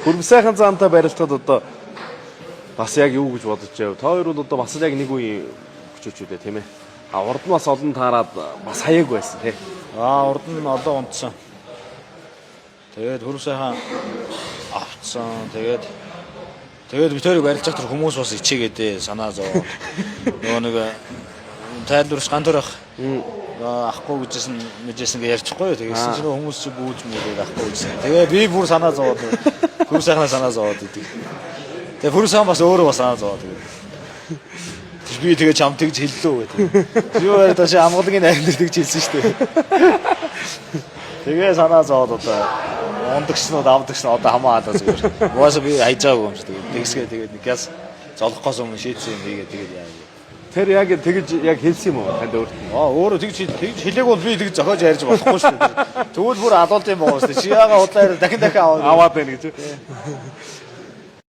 Хөрвсайхан заантай барилдахад одоо бас яг юу гэж бодож байв. Та хоёр бол одоо бас яг нэг үе өчөөчүүдээ тийм ээ. Урд нь бас олон таарад бас хаяг байсан тий. Урд нь одоо унтсан. Тэгээд хөрвсайхан авцсан. Тэгээд битэрийг барилж байгаа хүмүүс бас ичээгээд санаа зов. Нөгөө нэг тайлбарч гантөрөх ахгүй гэжсэн мэжсэн гэж ярьчихгүй юу. Тэгсэн чинь хүмүүс чи бүүж мөрөд ахгүй гэсэн. Тэгээ би бүр санаа зовоод хөрвсайхнаа санаа зовоод идэг. Тэгээ хөрвсайхан бас өөрөө бас санаа зовоод идэг. Би тэгээ чам тэгж хэллээ гэдэг. Юу яриад тааш амгалангийн найран дээр тэгж хэлсэн шүү дээ. Тэгээ санаа зовоод одоо ундагчнууд авдагчнууд одоо хамаа хадаа зүгээр. Угаасаа би хайжаагүй юм шиг тэгээ тэгсгээ тэгээд нэг яс золохгоос өмнө шийдсэн юм ийгээ тэгээд яа. Тэр яг тэгж яг хэлсэн юм уу танд өөрт нь? Өөрөө тэгж хэлээг бол би тэгж зохиож ярьж болохгүй шүү дээ. Тэгвэл бүр алуулт юм байна шүү дээ. Чи яага удлаа дахин аваад байна гэж.